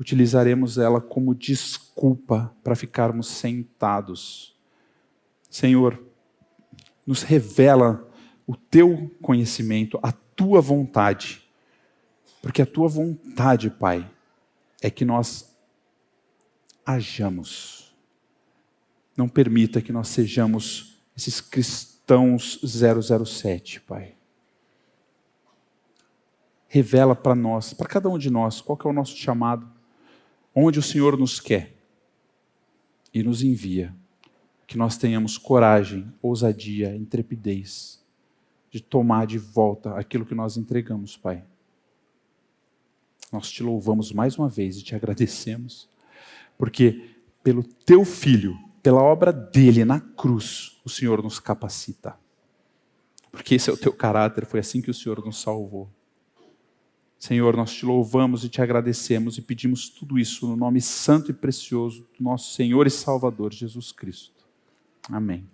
utilizaremos ela como desculpa para ficarmos sentados. Senhor, nos revela o teu conhecimento, a tua vontade, porque a tua vontade, Pai, é que nós hajamos. Não permita que nós sejamos esses cristãos 007, Pai. Revela para nós, para cada um de nós, qual que é o nosso chamado, onde o Senhor nos quer e nos envia. Que nós tenhamos coragem, ousadia, intrepidez de tomar de volta aquilo que nós entregamos, Pai. Nós te louvamos mais uma vez e te agradecemos, porque pelo teu Filho, pela obra dele na cruz, o Senhor nos capacita. Porque esse é o teu caráter, foi assim que o Senhor nos salvou. Senhor, nós te louvamos e te agradecemos e pedimos tudo isso no nome santo e precioso do nosso Senhor e Salvador Jesus Cristo. Amém.